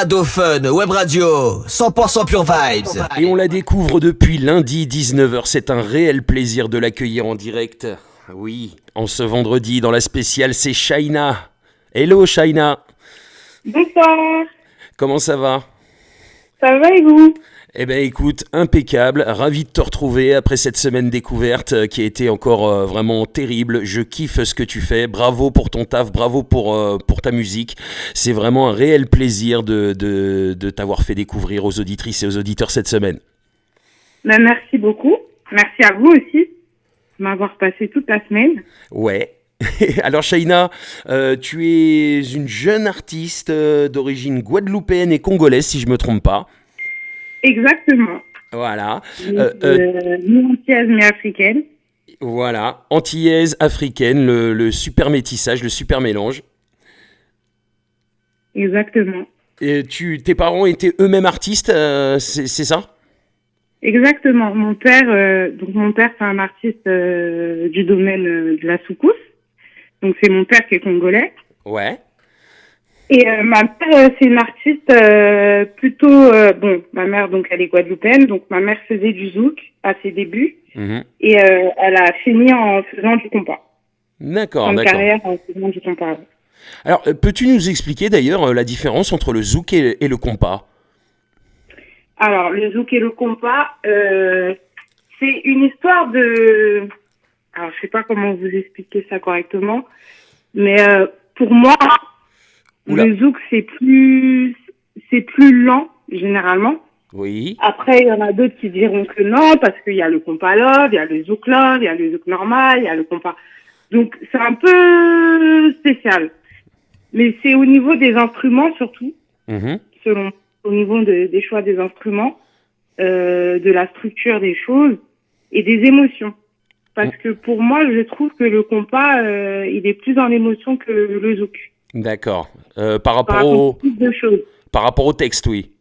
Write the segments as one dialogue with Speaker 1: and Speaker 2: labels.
Speaker 1: Dauphin Web Radio, 100% Pure Vibes.
Speaker 2: Et on la découvre depuis lundi 19h. C'est un réel plaisir de l'accueillir en direct. Oui, en ce vendredi dans la spéciale, c'est Shaina. Hello Shaina.
Speaker 3: Bonsoir.
Speaker 2: Comment ça va?
Speaker 3: Ça va et vous?
Speaker 2: Eh ben écoute, impeccable, ravi de te retrouver après cette semaine découverte qui a été encore vraiment terrible. Je kiffe ce que tu fais, bravo pour ton taf, bravo pour ta musique. C'est vraiment un réel plaisir de t'avoir fait découvrir aux auditrices et aux auditeurs cette semaine.
Speaker 3: Ben, merci beaucoup, merci à vous aussi de m'avoir passé toute la semaine.
Speaker 2: Ouais. Alors Shaina, tu es une jeune artiste d'origine guadeloupéenne et congolaise si je me trompe pas.
Speaker 3: Exactement.
Speaker 2: Voilà.
Speaker 3: Mi-antillaise, mi-africaine.
Speaker 2: Voilà, antillaise, africaine, le super métissage, le super mélange.
Speaker 3: Exactement.
Speaker 2: Et tes parents étaient eux-mêmes artistes, c'est ça?
Speaker 3: Exactement. Mon père, c'est un artiste du domaine de la soukous. Donc c'est mon père qui est congolais.
Speaker 2: Ouais.
Speaker 3: Et ma mère, c'est une artiste ma mère, donc, elle est guadeloupéenne, donc ma mère faisait du zouk à ses débuts, et elle a fini en faisant du compas.
Speaker 2: D'accord,
Speaker 3: en
Speaker 2: d'accord.
Speaker 3: carrière en faisant du compas.
Speaker 2: Alors, peux-tu nous expliquer d'ailleurs la différence entre le zouk et le compas?
Speaker 3: Alors, le zouk et le compas, c'est une histoire de... Alors, je sais pas comment vous expliquer ça correctement, mais pour moi...
Speaker 2: Oula.
Speaker 3: Le zouk, c'est plus lent, généralement.
Speaker 2: Oui.
Speaker 3: Après, il y en a d'autres qui diront que non, parce qu'il y a le compas love, il y a le zouk love, il y a le zouk normal, il y a le compas. Donc, c'est un peu spécial. Mais c'est au niveau des instruments, surtout, au niveau des choix des instruments, de la structure des choses et des émotions. Parce que pour moi, je trouve que le compas, il est plus dans l'émotion que le zouk.
Speaker 2: D'accord. Par rapport au texte, oui.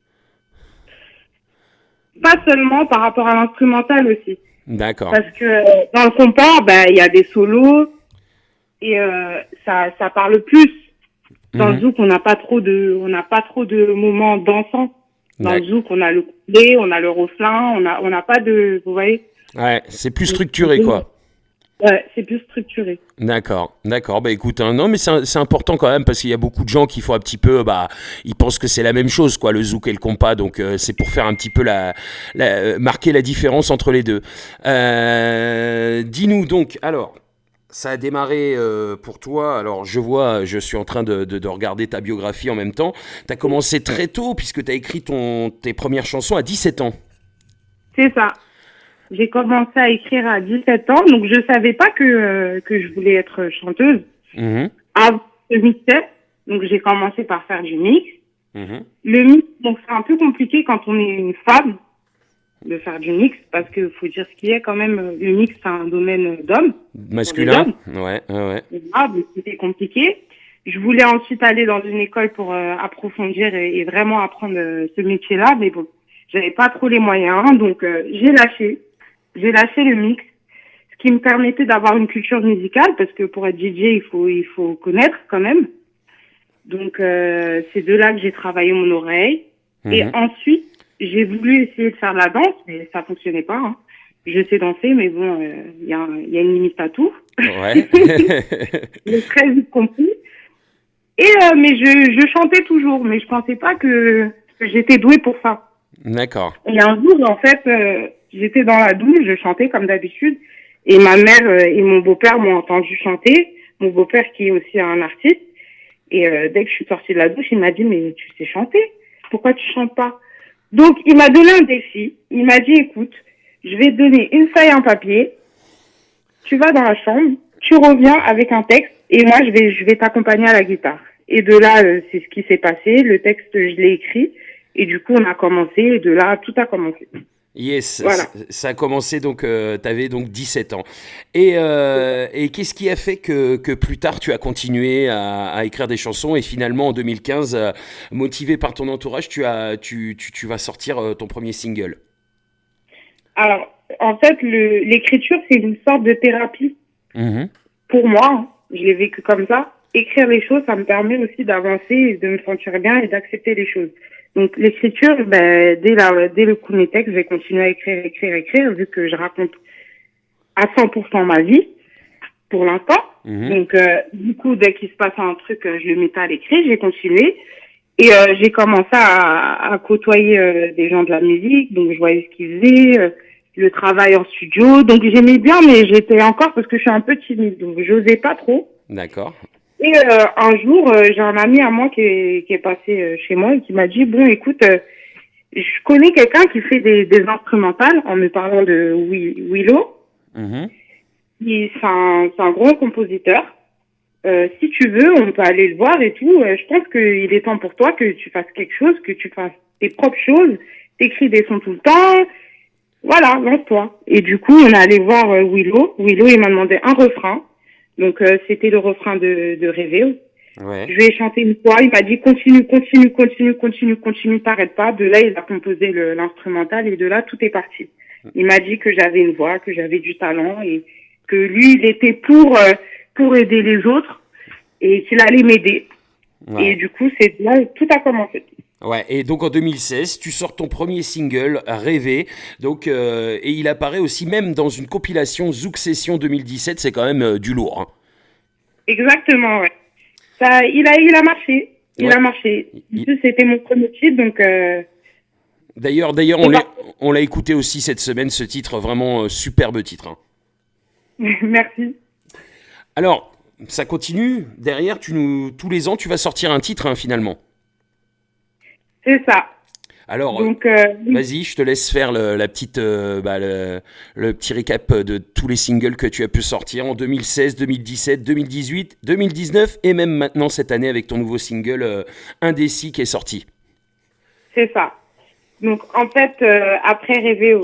Speaker 3: Pas seulement par rapport à l'instrumental aussi.
Speaker 2: D'accord.
Speaker 3: Parce que dans le compas, il y a des solos et ça parle plus. Dans le zouk, on n'a pas trop de moments dansants. Dans le zouk, on a le couplet, on a le refrain, on n'a pas de, vous voyez.
Speaker 2: Ouais, c'est plus structuré, quoi.
Speaker 3: Ouais, c'est plus structuré.
Speaker 2: D'accord. Bah écoute, non mais c'est important quand même parce qu'il y a beaucoup de gens qui font un petit peu, ils pensent que c'est la même chose quoi, le zouk et le compas, donc c'est pour faire un petit peu marquer la différence entre les deux. Dis-nous donc, alors, ça a démarré pour toi, alors je suis en train de regarder ta biographie en même temps, tu as commencé très tôt puisque tu as écrit tes premières chansons à 17 ans.
Speaker 3: C'est ça. J'ai commencé à écrire à 17 ans, donc je savais pas que je voulais être chanteuse. Avant le mixtape, donc j'ai commencé par faire du mix. Le mix, donc c'est un peu compliqué quand on est une femme de faire du mix, parce que faut dire ce qu'il y a quand même, le mix c'est un domaine d'hommes.
Speaker 2: Masculin, ouais.
Speaker 3: Donc c'était compliqué. Je voulais ensuite aller dans une école pour approfondir et vraiment apprendre ce métier-là, mais bon, j'avais pas trop les moyens, donc j'ai lâché le mix, ce qui me permettait d'avoir une culture musicale, parce que pour être DJ, il faut connaître quand même. Donc, c'est de là que j'ai travaillé mon oreille. Et ensuite, j'ai voulu essayer de faire de la danse, mais ça fonctionnait pas. Hein. Je sais danser, mais bon, il y a une limite à tout.
Speaker 2: Ouais.
Speaker 3: J'ai très vite compris. Et mais je chantais toujours, mais je pensais pas que j'étais douée pour ça.
Speaker 2: D'accord.
Speaker 3: Et un jour, en fait, j'étais dans la douche, je chantais comme d'habitude, et ma mère et mon beau-père m'ont entendu chanter. Mon beau-père qui est aussi un artiste, et dès que je suis sortie de la douche, il m'a dit mais tu sais chanter, pourquoi tu chantes pas? Donc il m'a donné un défi. Il m'a dit écoute, je vais te donner une feuille, un papier, tu vas dans la chambre, tu reviens avec un texte, et moi je vais t'accompagner à la guitare. Et de là, c'est ce qui s'est passé. Le texte, je l'ai écrit. Et du coup, on a commencé. Et de là, tout a commencé.
Speaker 2: Yes,
Speaker 3: voilà.
Speaker 2: Ça a commencé, donc tu avais donc 17 ans. Et qu'est-ce qui a fait que plus tard, tu as continué à écrire des chansons et finalement, en 2015, motivé par ton entourage, tu vas sortir ton premier single?
Speaker 3: Alors, en fait, l'écriture, c'est une sorte de thérapie. Pour moi, hein. Je l'ai vécu comme ça. écrire les choses, ça me permet aussi d'avancer et de me sentir bien et d'accepter les choses. Donc l'écriture, dès le premier texte, je vais continuer à écrire, vu que je raconte à 100% ma vie pour l'instant. Donc du coup, dès qu'il se passe un truc, je le mettais à l'écrit, j'ai continué. Et j'ai commencé à côtoyer des gens de la musique, donc je voyais ce qu'ils faisaient, le travail en studio. Donc j'aimais bien, mais j'étais encore, parce que je suis un peu timide, donc j'osais pas trop.
Speaker 2: D'accord.
Speaker 3: Et un jour, j'ai un ami à moi qui est passé chez moi et qui m'a dit, bon, écoute, je connais quelqu'un qui fait des instrumentales, en me parlant de Willow. C'est un grand compositeur. Si tu veux, on peut aller le voir et tout. Je pense qu'il est temps pour toi que tu fasses quelque chose, que tu fasses tes propres choses. T'écris des sons tout le temps. Voilà, lance-toi. Et du coup, on est allé voir Willow. Willow, il m'a demandé un refrain. Donc, c'était le refrain de Rêver.
Speaker 2: Ouais.
Speaker 3: Je lui ai chanté une fois. Il m'a dit continue, t'arrêtes pas. De là, il a composé l'instrumental et de là, tout est parti. Il m'a dit que j'avais une voix, que j'avais du talent et que lui, il était pour aider les autres et qu'il allait m'aider.
Speaker 2: Ouais.
Speaker 3: Et du coup, c'est là où tout a commencé.
Speaker 2: Ouais, et donc en 2016, tu sors ton premier single, Rêver, donc, et il apparaît aussi même dans une compilation Zouk Session 2017, c'est quand même du lourd. Hein.
Speaker 3: Exactement, ouais. Ça, il a marché. Il a marché. C'était mon premier titre, donc...
Speaker 2: D'ailleurs, on l'a écouté aussi cette semaine, ce titre, vraiment superbe titre. Hein.
Speaker 3: Merci.
Speaker 2: Alors, ça continue, derrière, tous les ans, tu vas sortir un titre, hein, finalement.
Speaker 3: C'est ça.
Speaker 2: Alors,
Speaker 3: donc,
Speaker 2: vas-y, je te laisse faire le petit récap de tous les singles que tu as pu sortir en 2016, 2017, 2018, 2019 et même maintenant cette année avec ton nouveau single Indécis qui est sorti.
Speaker 3: C'est ça. Donc, en fait, après Rêver,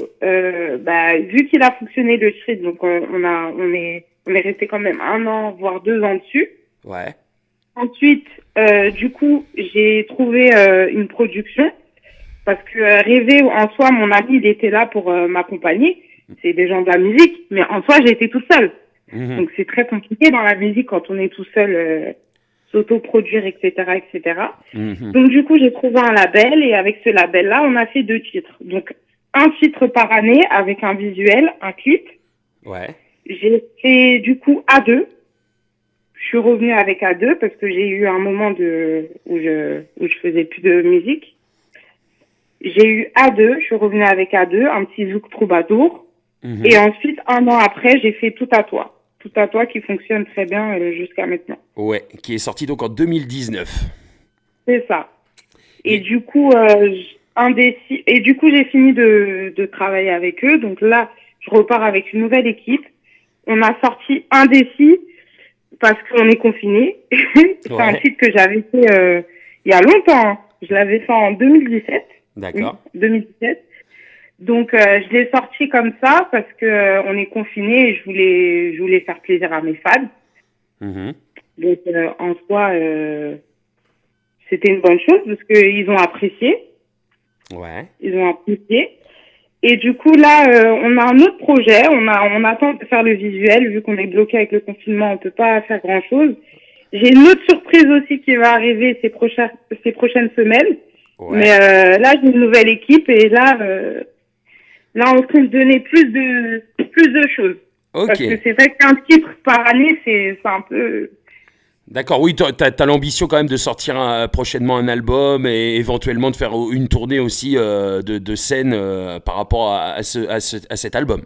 Speaker 3: vu qu'il a fonctionné le street, donc on est resté quand même 1 an, voire 2 ans dessus.
Speaker 2: Ouais.
Speaker 3: Ensuite, du coup, j'ai trouvé une production parce que Rêver, en soi, mon ami, il était là pour m'accompagner. C'est des gens de la musique, mais en soi, j'ai été tout seul. Donc, c'est très compliqué dans la musique quand on est tout seul, s'autoproduire, etc., etc. Donc, du coup, j'ai trouvé un label et avec ce label-là, on a fait 2 titres. Donc, un titre par année avec un visuel, un clip.
Speaker 2: Ouais.
Speaker 3: J'ai fait, du coup, A2. Je suis revenue avec A2 parce que j'ai eu un moment où je faisais plus de musique. J'ai eu A2, je suis revenue avec A2, un petit zouk troubadour. Et ensuite, 1 an après, j'ai fait Tout à toi. Tout à toi qui fonctionne très bien jusqu'à maintenant.
Speaker 2: Ouais, qui est sorti donc en 2019.
Speaker 3: C'est ça. Et du coup, j'ai fini de travailler avec eux. Donc là, je repars avec une nouvelle équipe. On a sorti Indécis parce qu'on est confinés. C'est un titre que j'avais fait il y a longtemps. Je l'avais fait en 2017.
Speaker 2: D'accord.
Speaker 3: Oui, 2017. Donc je l'ai sorti comme ça parce que on est confinés et je voulais faire plaisir à mes fans. Donc en soi, c'était une bonne chose parce qu'ils ont apprécié.
Speaker 2: Ouais.
Speaker 3: Ils ont apprécié. Et du coup, là, on a un autre projet. On attend de faire le visuel. Vu qu'on est bloqué avec le confinement, on peut pas faire grand-chose. J'ai une autre surprise aussi qui va arriver ces prochaines semaines. Ouais. Mais là, j'ai une nouvelle équipe et là, on peut me donner plus de choses.
Speaker 2: Okay.
Speaker 3: Parce que c'est vrai qu'un titre par année, c'est un peu...
Speaker 2: D'accord, oui, t'as l'ambition quand même de sortir prochainement un album et éventuellement de faire une tournée aussi de scène par rapport à cet album.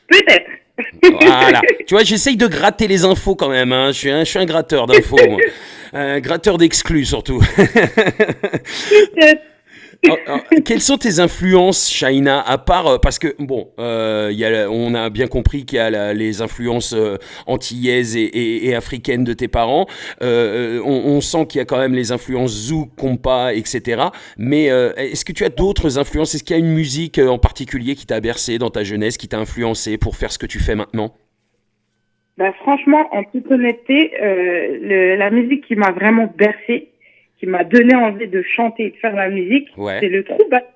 Speaker 3: Peut-être.
Speaker 2: Voilà. Tu vois, j'essaye de gratter les infos quand même. Hein. Je suis un gratteur d'infos. Un gratteur d'exclus surtout.
Speaker 3: Peut-être.
Speaker 2: Quelles sont tes influences, Shaina, à part parce que bon, on a bien compris qu'il y a les influences antillaises et africaines de tes parents. On sent qu'il y a quand même les influences zouk, compas, etc. Mais est-ce que tu as d'autres influences? Est-ce qu'il y a une musique en particulier qui t'a bercé dans ta jeunesse, qui t'a influencé pour faire ce que tu fais maintenant?
Speaker 3: Bah franchement, en toute honnêteté, la musique qui m'a vraiment bercé, qui m'a donné envie de chanter et de faire la musique, c'est le troubadour.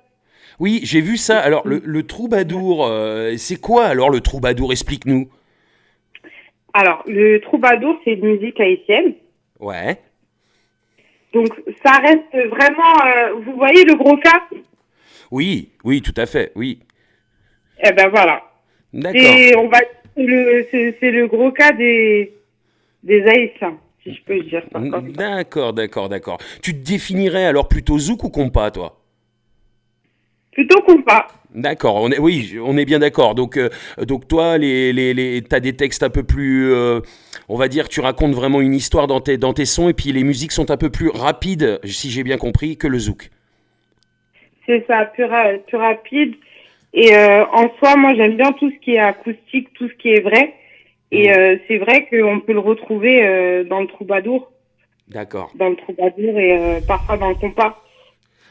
Speaker 2: Oui, j'ai vu ça. Alors, le troubadour, c'est quoi alors le troubadour? Explique-nous.
Speaker 3: Alors, le troubadour, c'est une musique haïtienne.
Speaker 2: Ouais.
Speaker 3: Donc ça reste vraiment, vous voyez le gros cas?
Speaker 2: Oui, oui, tout à fait, oui.
Speaker 3: Eh ben voilà.
Speaker 2: D'accord.
Speaker 3: On va, c'est le gros cas des Haïtiens, si je peux dire ça comme ça.
Speaker 2: D'accord, d'accord, d'accord. Tu te définirais alors plutôt zouk ou compas, toi?
Speaker 3: Plutôt compas.
Speaker 2: D'accord, oui, on est bien d'accord. Donc toi, t'as des textes un peu plus, on va dire, tu racontes vraiment une histoire dans tes sons, et puis les musiques sont un peu plus rapides, si j'ai bien compris, que le zouk.
Speaker 3: C'est ça, plus rapide. Et en soi, moi, j'aime bien tout ce qui est acoustique, tout ce qui est vrai. Et
Speaker 2: Mhm.
Speaker 3: c'est vrai qu'on peut le retrouver
Speaker 2: D'accord.
Speaker 3: dans le troubadour et parfois dans le compas.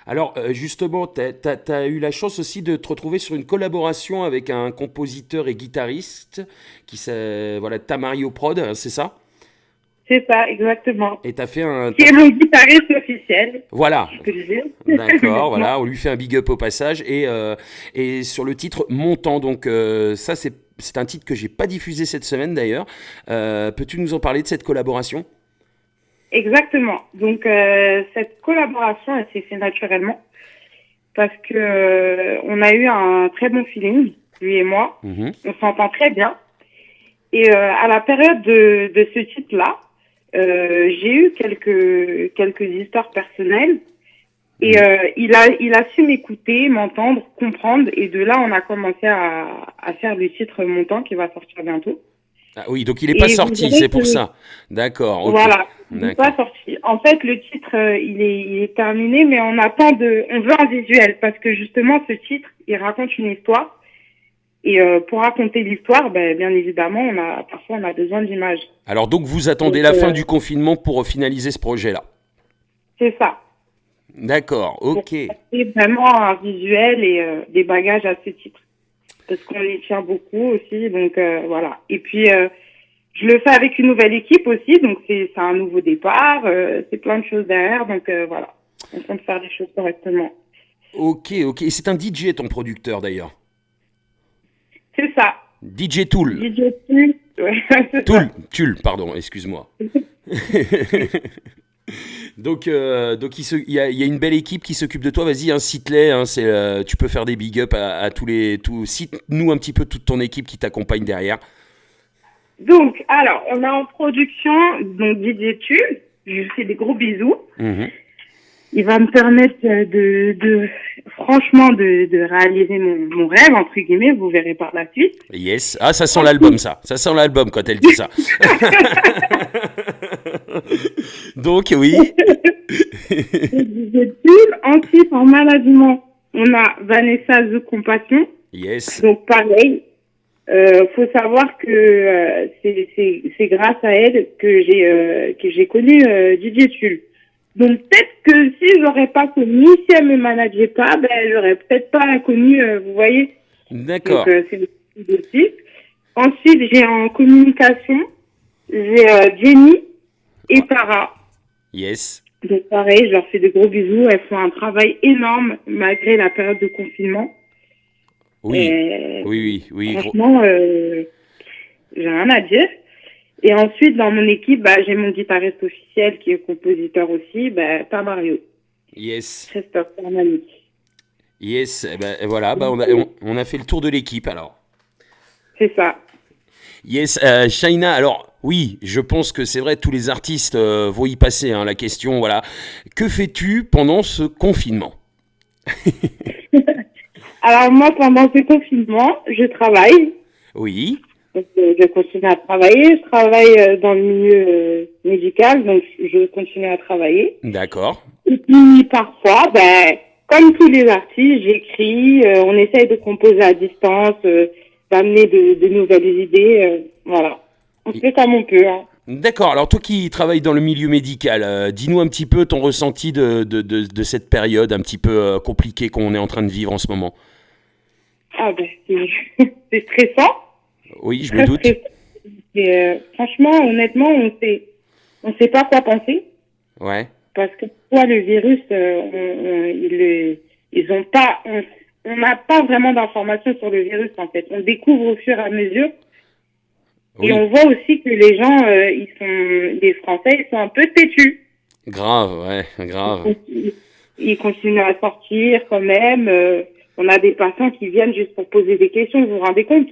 Speaker 2: Alors justement, t'as eu la chance aussi de te retrouver sur une collaboration avec un compositeur et guitariste qui s'est, voilà, Tamario Prod, hein, c'est ça?
Speaker 3: C'est ça, exactement.
Speaker 2: Et t'as fait un,
Speaker 3: Qui est mon guitariste officiel,
Speaker 2: voilà,
Speaker 3: si je peux le dire.
Speaker 2: d'accord,
Speaker 3: Maintenant.
Speaker 2: voilà, on lui fait un big up au passage et sur le titre Montant, donc ça c'est un titre que j'ai pas diffusé cette semaine d'ailleurs. Peux-tu nous en parler de cette collaboration?
Speaker 3: Exactement. Donc cette collaboration, elle s'est faite naturellement parce que on a eu un très bon feeling, lui et moi.
Speaker 2: Mhm.
Speaker 3: On s'entend très bien. Et à la période de ce titre-là, j'ai eu quelques histoires personnelles. Et
Speaker 2: Mhm.
Speaker 3: il a su m'écouter, m'entendre, comprendre. Et de là, on a commencé à faire le titre Montant qui va sortir bientôt.
Speaker 2: Ah oui, donc il est pas
Speaker 3: Et vous
Speaker 2: sorti,
Speaker 3: verrez
Speaker 2: c'est pour
Speaker 3: que,
Speaker 2: ça. D'accord, ok,
Speaker 3: voilà, il n'est pas
Speaker 2: d'accord.
Speaker 3: sorti. En fait, le titre, il est terminé, mais on veut un visuel parce que justement, ce titre, il raconte une histoire. Et pour raconter l'histoire, ben, bien évidemment, parfois, on a besoin d'images.
Speaker 2: Alors donc vous attendez
Speaker 3: Donc,
Speaker 2: la fin du confinement pour finaliser ce projet-là.
Speaker 3: c'est ça.
Speaker 2: D'accord,
Speaker 3: Pour
Speaker 2: ok.
Speaker 3: apporter vraiment un visuel et des bagages à ce titre. Parce qu'on y tient beaucoup aussi, donc voilà. Et puis, je le fais avec une nouvelle équipe aussi, donc c'est un nouveau départ, c'est plein de choses derrière, donc voilà. On compte faire les choses correctement.
Speaker 2: Ok, ok. Et c'est un DJ ton producteur d'ailleurs.
Speaker 3: C'est ça.
Speaker 2: DJ Tool.
Speaker 3: DJ Plus, ouais, c'est
Speaker 2: Tool,
Speaker 3: ça.
Speaker 2: Tulle, pardon, excuse-moi. Donc il y a une belle équipe qui s'occupe de toi. Vas-y, hein, cite-les. Hein, tu peux faire des big up à tous les. Cite-nous un petit peu toute ton équipe qui t'accompagne derrière.
Speaker 3: Donc, alors, on a en production, donc DJ Tu, je lui fais des gros bisous.
Speaker 2: Mhm.
Speaker 3: Il va me permettre franchement, de réaliser mon rêve, entre guillemets, vous verrez par la suite.
Speaker 2: Yes. Ah, ça sent l'album,
Speaker 3: Ensuite,
Speaker 2: ça. Ça sent l'album quand elle dit ça. Donc, oui.
Speaker 3: ensuite, en management, on a Vanessa The Compassion.
Speaker 2: Yes.
Speaker 3: Donc, pareil, faut savoir que c'est grâce à elle que j'ai connu Didier Tulle. Donc, peut-être que si j'aurais pas connu, si elle me manageait pas, ben, j'aurais peut-être pas connu, vous voyez. Donc,
Speaker 2: D'accord.
Speaker 3: c'est le aussi. Ensuite, j'ai en communication, j'ai Jenny et
Speaker 2: Ah,
Speaker 3: Tara.
Speaker 2: yes.
Speaker 3: Donc pareil, je leur fais de gros bisous. Elles font un travail énorme malgré la période de confinement.
Speaker 2: Oui.
Speaker 3: Et
Speaker 2: Oui, oui, oui.
Speaker 3: franchement, j'ai rien à dire. Et ensuite, dans mon équipe, bah, j'ai mon guitariste officiel qui est compositeur aussi, bah, Mario,
Speaker 2: Yes.
Speaker 3: Christophe Fernandez.
Speaker 2: Yes. Eh ben, voilà, bah, on a fait le tour de l'équipe alors.
Speaker 3: C'est ça.
Speaker 2: Yes, Shaina, alors oui, je pense que c'est vrai, tous les artistes vont y passer, hein, la question, voilà. Que fais-tu pendant ce confinement?
Speaker 3: Alors moi, pendant ce confinement, je travaille.
Speaker 2: Oui,
Speaker 3: Donc, je continue à travailler. Je travaille dans le milieu médical, donc je continue à travailler.
Speaker 2: d'accord.
Speaker 3: Et puis parfois, ben, comme tous les artistes, j'écris, on essaye de composer à distance, d'amener de nouvelles idées, voilà. On fait comme on peut, hein.
Speaker 2: D'accord, alors toi qui travailles dans le milieu médical, dis-nous un petit peu ton ressenti de cette période un petit peu compliquée qu'on est en train de vivre en ce moment.
Speaker 3: Ah ben, c'est stressant,
Speaker 2: Oui, je me
Speaker 3: très
Speaker 2: doute.
Speaker 3: stressant. Et, franchement, honnêtement, on sait pas quoi penser,
Speaker 2: Ouais.
Speaker 3: parce que toi, le virus, ils ont pas, on n'a pas vraiment d'informations sur le virus en fait. On découvre au fur et à mesure. Et
Speaker 2: Oui,
Speaker 3: on voit aussi que les gens, les Français, ils sont un peu têtus.
Speaker 2: grave, ouais,
Speaker 3: Ils
Speaker 2: grave.
Speaker 3: continuent, ils continuent à sortir quand même. On a des patients qui viennent juste pour poser des questions, vous vous rendez compte?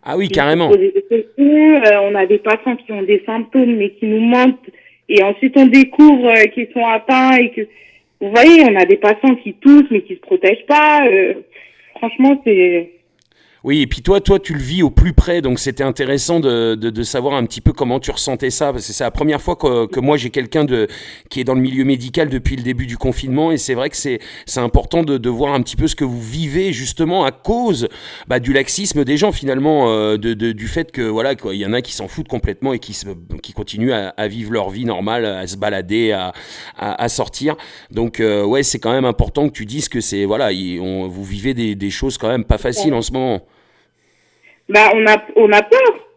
Speaker 2: Ah oui,
Speaker 3: Juste pour
Speaker 2: carrément.
Speaker 3: poser des questions. On a des patients qui ont des symptômes mais qui nous mentent. Et ensuite, on découvre qu'ils sont atteints et que, vous voyez, on a des patients qui toussent mais qui se protègent pas. Franchement, c'est...
Speaker 2: Oui, et puis toi, tu le vis au plus près, donc c'était intéressant de savoir un petit peu comment tu ressentais ça, parce que c'est la première fois que moi j'ai quelqu'un qui est dans le milieu médical depuis le début du confinement, et c'est vrai que c'est important de voir un petit peu ce que vous vivez justement à cause du laxisme des gens finalement, du fait que voilà, quoi, il y en a qui s'en foutent complètement et qui continuent à vivre leur vie normale, à se balader, à sortir. Donc ouais, c'est quand même important que tu dises que c'est voilà, vous vivez des choses quand même pas faciles en ce moment.
Speaker 3: Bah, on a peur.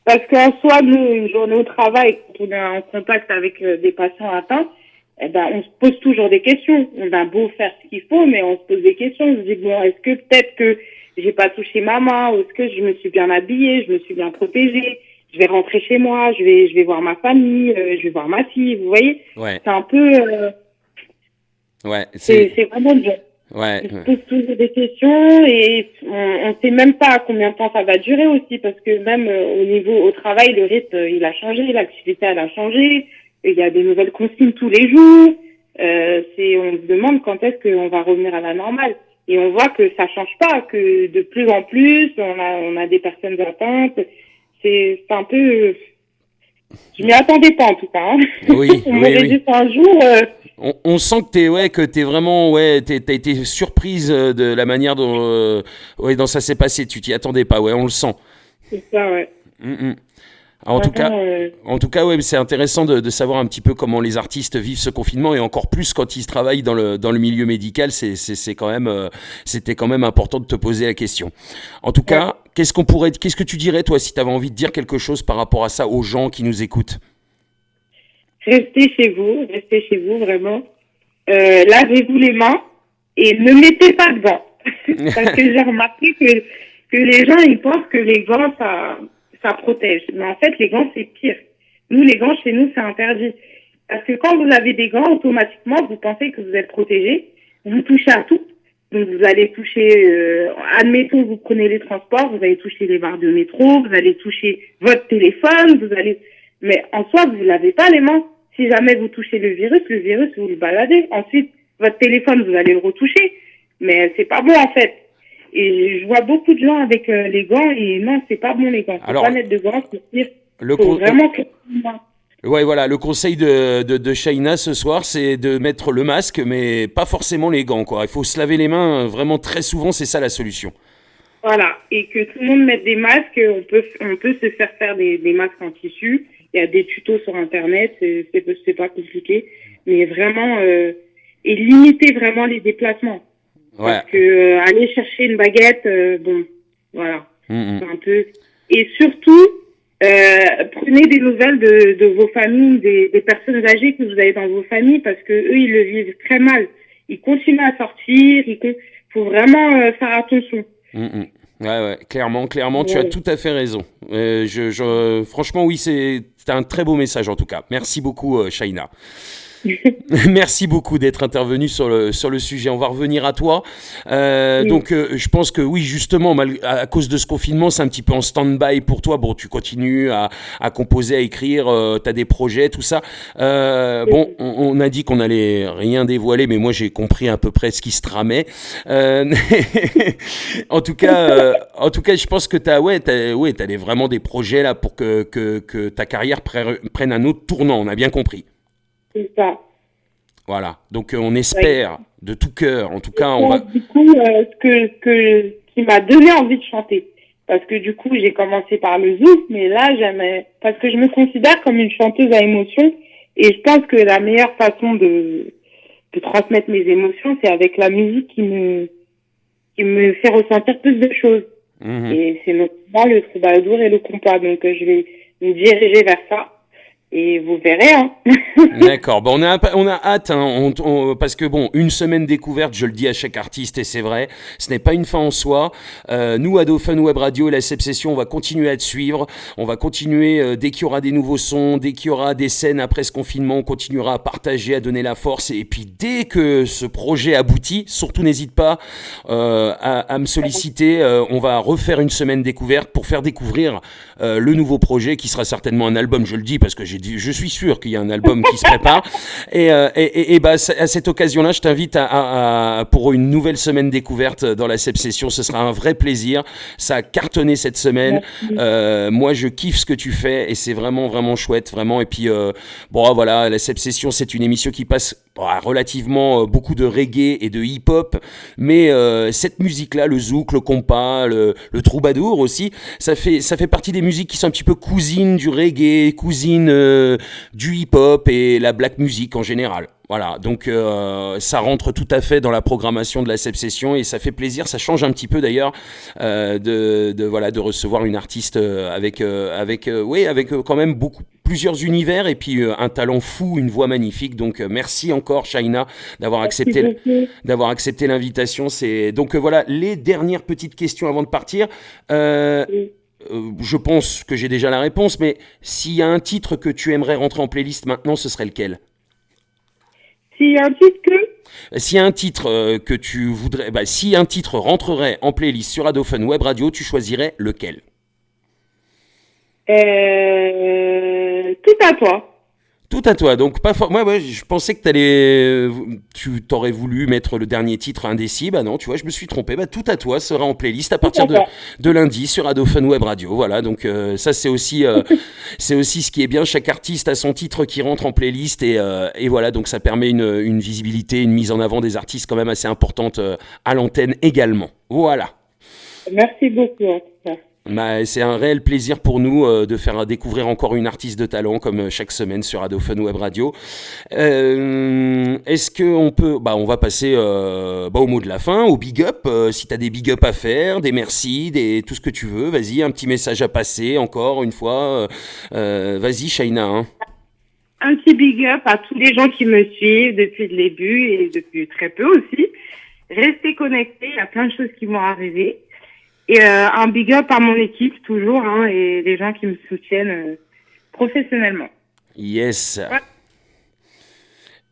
Speaker 3: Parce qu'en soi, nous, une journée au travail, quand on est en contact avec des patients atteints, eh ben, on se pose toujours des questions. On a beau faire ce qu'il faut, mais on se pose des questions. On se dit, bon, est-ce que peut-être que j'ai pas touché ma main, ou est-ce que je me suis bien habillée, je me suis bien protégée, je vais rentrer chez moi, je vais voir ma famille, je vais voir ma fille, vous voyez?
Speaker 2: Ouais,
Speaker 3: C'est un peu,
Speaker 2: ouais, c'est
Speaker 3: c'est vraiment dur.
Speaker 2: ouais,
Speaker 3: On se pose toujours des questions et on sait même pas combien de temps ça va durer aussi parce que même au niveau au travail, le rythme il a changé, l'activité elle a changé, il y a des nouvelles consignes tous les jours. On se demande quand est-ce qu'on va revenir à la normale et on voit que ça change pas, que de plus en plus on a des personnes atteintes. C'est un peu, je m'y attendais pas en tout cas. Hein.
Speaker 2: oui,
Speaker 3: On
Speaker 2: oui,
Speaker 3: m'aurait
Speaker 2: oui.
Speaker 3: dit un jour.
Speaker 2: On sent que t'es vraiment t'as été surprise de la manière dont ça s'est passé. Tu t'y attendais pas, ouais, on le sent.
Speaker 3: C'est ça, ouais.
Speaker 2: Mm, mm. En tout cas,
Speaker 3: Vraiment,
Speaker 2: ouais, c'est intéressant de savoir un petit peu comment les artistes vivent ce confinement et encore plus quand ils travaillent dans le milieu médical, c'est quand même, c'était quand même important de te poser la question. En tout
Speaker 3: ouais.
Speaker 2: cas, qu'est-ce que tu dirais toi si tu avais envie de dire quelque chose par rapport à ça aux gens qui nous écoutent?
Speaker 3: Restez chez vous vraiment. Lavez-vous les mains et ne mettez pas de gants. Parce que j'ai remarqué que les gens, ils pensent que les gants, ça protège. Mais en fait, les gants, c'est pire. Nous, les gants, chez nous, c'est interdit. Parce que quand vous avez des gants, automatiquement, vous pensez que vous êtes protégé. Vous touchez à tout. Donc, vous allez toucher, admettons, vous prenez les transports, vous allez toucher les barres de métro, vous allez toucher votre téléphone, mais en soi, vous lavez pas les mains. Si jamais vous touchez le virus, vous le baladez. Ensuite, votre téléphone, vous allez le retoucher. Mais c'est pas bon, en fait. Et je vois beaucoup de gens avec les gants et non, c'est pas bon, les gants. Faut
Speaker 2: Alors,
Speaker 3: pas mettre de gants, c'est pire.
Speaker 2: le,
Speaker 3: Faut
Speaker 2: con-
Speaker 3: vraiment que...
Speaker 2: ouais, voilà, le conseil de Shaina ce soir, c'est de mettre le masque, mais pas forcément les gants, quoi. Il faut se laver les mains vraiment très souvent, c'est ça la solution.
Speaker 3: Voilà. Et que tout le monde mette des masques. On peut se faire des masques en tissu. Il y a des tutos sur Internet. C'est pas compliqué. Mais vraiment, et limiter vraiment les déplacements.
Speaker 2: Ouais.
Speaker 3: Parce que aller chercher une baguette, bon, voilà,
Speaker 2: Mm,
Speaker 3: c'est un peu. Et surtout, prenez des nouvelles de vos familles, des personnes âgées que vous avez dans vos familles, parce que eux, ils le vivent très mal. Ils continuent à sortir, faut vraiment faire attention.
Speaker 2: mm, mm. Ouais, ouais, clairement, tu as
Speaker 3: Ouais.
Speaker 2: tout à fait raison. Franchement, oui, c'est un très beau message en tout cas. Merci beaucoup, Shaina. Merci beaucoup d'être intervenu sur le sujet. On va revenir à toi.
Speaker 3: Oui.
Speaker 2: Donc, je pense que oui, justement, à cause de ce confinement, c'est un petit peu en stand-by pour toi. Bon, tu continues à composer, à écrire, tu as des projets, tout ça. Bon, on a dit qu'on allait rien dévoiler, mais moi, j'ai compris à peu près ce qui se tramait. Euh, en tout cas, je pense que t'as vraiment des projets là pour que ta carrière prenne un autre tournant. On a bien compris.
Speaker 3: C'est ça.
Speaker 2: Voilà, donc on
Speaker 3: Ouais.
Speaker 2: espère de tout cœur, en tout cas on va...
Speaker 3: Du coup, qui m'a donné envie de chanter. Parce que du coup, j'ai commencé par le zouk, mais là, parce que je me considère comme une chanteuse à émotion, et je pense que la meilleure façon de transmettre mes émotions, c'est avec la musique qui me fait ressentir plus de choses.
Speaker 2: Mhm.
Speaker 3: Et c'est notamment le troubadour et le compas, donc je vais me diriger vers ça. Et vous verrez, hein.
Speaker 2: D'accord, bon, on a hâte, hein, parce que bon, une semaine découverte, je le dis à chaque artiste et c'est vrai, ce n'est pas une fin en soi. Nous, à Dauphin Web Radio et la Session, on va continuer à te suivre, on va continuer dès qu'il y aura des nouveaux sons, dès qu'il y aura des scènes après ce confinement, on continuera à partager, à donner la force. Et puis dès que ce projet aboutit, surtout n'hésite pas à me solliciter, on va refaire une semaine découverte pour faire découvrir le nouveau projet qui sera certainement un album, je le dis parce que je suis sûr qu'il y a un album qui se prépare. Et bah, à cette occasion-là, je t'invite pour une nouvelle semaine découverte dans la Session. Ce sera un vrai plaisir. Ça a cartonné cette semaine. Moi, je kiffe ce que tu fais et c'est vraiment, vraiment chouette, vraiment. Et puis, bon, voilà, la Session, c'est une émission qui passe relativement beaucoup de reggae et de hip-hop, mais cette musique-là, le zouk, le compas, le troubadour aussi, ça fait partie des musiques qui sont un petit peu cousines du reggae, cousines du hip-hop et la black music en général. Voilà, donc ça rentre tout à fait dans la programmation de la Session et ça fait plaisir, ça change un petit peu d'ailleurs de recevoir une artiste avec quand même plusieurs univers et puis un talent fou, une voix magnifique. Donc merci encore Shaina d'avoir accepté l'invitation. C'est donc voilà les dernières petites questions avant de partir. Je pense que j'ai déjà la réponse, mais s'il y a un titre que tu aimerais rentrer en playlist maintenant, ce serait lequel ?
Speaker 3: S'il y a un titre que...
Speaker 2: S'il y a un titre que tu voudrais... si un titre rentrerait en playlist sur Dauphin Web Radio, tu choisirais lequel ?
Speaker 3: Tout à toi.
Speaker 2: Tout à toi, donc pas fort. Moi, je pensais que tu t'aurais voulu mettre le dernier titre indécis. Bah non, tu vois, je me suis trompé. Bah tout à toi sera en playlist à partir de lundi sur Dauphin Web Radio. Voilà, donc ça c'est aussi ce qui est bien. Chaque artiste a son titre qui rentre en playlist et voilà, donc ça permet une visibilité, une mise en avant des artistes quand même assez importante à l'antenne également. Voilà.
Speaker 3: Merci beaucoup. En tout cas.
Speaker 2: C'est un réel plaisir pour nous de faire découvrir encore une artiste de talent comme chaque semaine sur Dauphin Web Radio. Est-ce qu'on peut... on va passer au mot de la fin, au big up. Si tu as des big up à faire, des merci, tout ce que tu veux, vas-y, un petit message à passer encore une fois. Vas-y Shaina. Hein.
Speaker 3: Un petit big up à tous les gens qui me suivent depuis le début et depuis très peu aussi. Restez connectés, il y a plein de choses qui vont arriver. Et un big up à mon équipe toujours et les gens qui me soutiennent professionnellement.
Speaker 2: Yes. Ouais.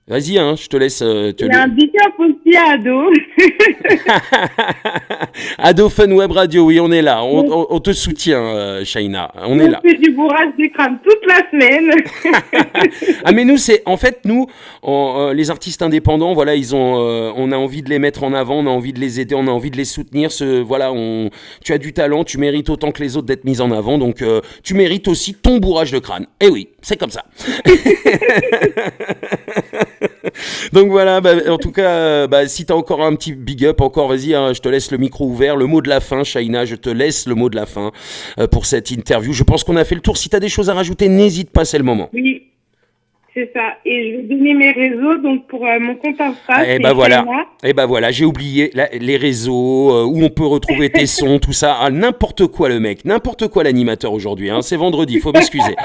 Speaker 2: Vas-y, je te laisse.
Speaker 3: Il y a un big up aussi à Ado.
Speaker 2: À Dauphin Web Radio, oui, on est là. On te soutient, Shaina. On est là.
Speaker 3: On fait du bourrage des crânes toute la semaine.
Speaker 2: Mais nous, les artistes indépendants, voilà, on a envie de les mettre en avant, on a envie de les aider, on a envie de les soutenir. Tu as du talent, tu mérites autant que les autres d'être mis en avant, donc tu mérites aussi ton bourrage de crâne. Eh oui, c'est comme ça. Donc voilà, en tout cas, si tu as encore un petit big up, vas-y, je te laisse le micro ouvert. Le mot de la fin, Shaina, je te laisse le mot de la fin pour cette interview. Je pense qu'on a fait le tour. Si tu as des choses à rajouter, n'hésite pas, c'est le moment.
Speaker 3: Oui, c'est ça. Et je vais donner mes réseaux. Donc pour mon compte Insta,
Speaker 2: voilà, j'ai oublié les réseaux, où on peut retrouver tes sons, tout ça. N'importe quoi le mec, n'importe quoi l'animateur aujourd'hui. C'est vendredi, faut m'excuser.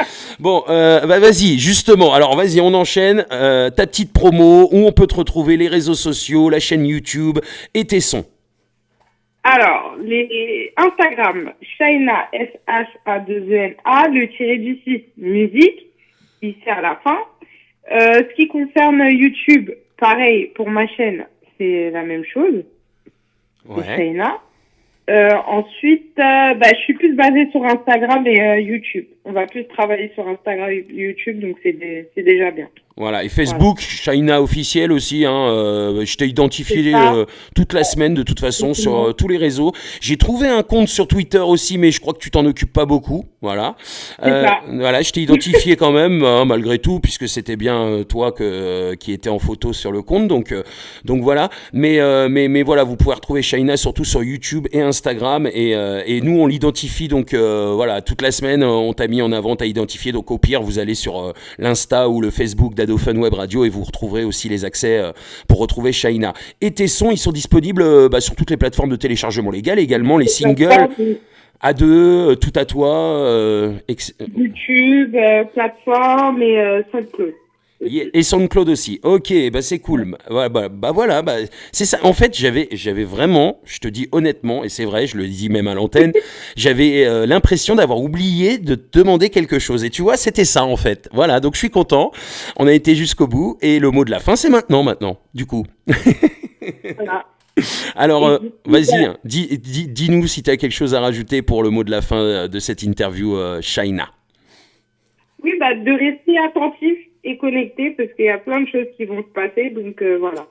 Speaker 2: Bon, vas-y, justement. Alors vas-y, on enchaîne. Ta petite promo, où on peut te retrouver, les réseaux sociaux, la chaîne YouTube et tes sons.
Speaker 3: Alors, les Instagram, Shaina, SHA2ENA, le tiré du 6, musique, ici à la fin. Ce qui concerne YouTube, pareil, pour ma chaîne, c'est la même chose.
Speaker 2: Ouais.
Speaker 3: C'est Shaina. Ensuite, je suis plus basée sur Instagram et YouTube. On va plus travailler sur Instagram et YouTube, donc c'est déjà bien.
Speaker 2: Voilà, et Facebook, Shaina officiel aussi, je t'ai identifié toute la semaine de toute façon sur tous les réseaux. J'ai trouvé un compte sur Twitter aussi, mais je crois que tu t'en occupes pas beaucoup, voilà. Voilà, je t'ai identifié quand même, malgré tout, puisque c'était bien toi qui était en photo sur le compte, donc voilà. Mais voilà, vous pouvez retrouver Shaina surtout sur YouTube et Instagram, et nous on l'identifie, donc voilà, toute la semaine on t'a mis en avant, t'as identifié, donc au pire vous allez sur l'Insta ou le Facebook Dauphin Web Radio et vous retrouverez aussi les accès pour retrouver Shaina. Et tes sons, ils sont disponibles sur toutes les plateformes de téléchargement légal, également les singles. À deux, tout à toi.
Speaker 3: YouTube, plateforme et SoundCloud.
Speaker 2: Et SoundCloud aussi. Ok, bah c'est cool. Voilà, c'est ça. En fait, j'avais vraiment, je te dis honnêtement, et c'est vrai, je le dis même à l'antenne, j'avais l'impression d'avoir oublié de te demander quelque chose. Et tu vois, c'était ça en fait. Voilà, donc je suis content. On a été jusqu'au bout. Et le mot de la fin, c'est maintenant, du coup.
Speaker 3: Voilà.
Speaker 2: Alors, vas-y, hein, dis-nous si tu as quelque chose à rajouter pour le mot de la fin de cette interview, Shaina.
Speaker 3: Oui, de rester attentif et connecté parce qu'il y a plein de choses qui vont se passer. Donc, voilà.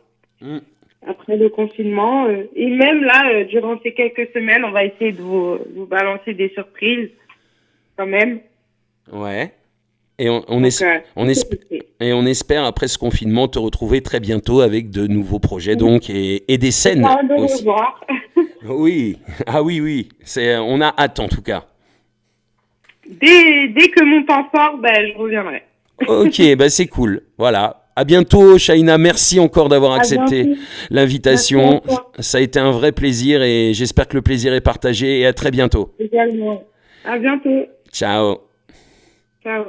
Speaker 3: Après le confinement. Et même là, durant ces quelques semaines, on va essayer de vous balancer des surprises quand même.
Speaker 2: Ouais. Et on espère, après ce confinement, te retrouver très bientôt avec de nouveaux projets donc, et des scènes aussi.
Speaker 3: Revoir.
Speaker 2: Oui, oui. On a hâte en tout cas.
Speaker 3: Dès que mon temps sort, je reviendrai.
Speaker 2: Ok, c'est cool. Voilà. À bientôt, Shaina. Merci encore d'avoir accepté l'invitation. Ça a été un vrai plaisir et j'espère que le plaisir est partagé et à très bientôt.
Speaker 3: Également. À bientôt.
Speaker 2: Ciao.
Speaker 3: Ciao.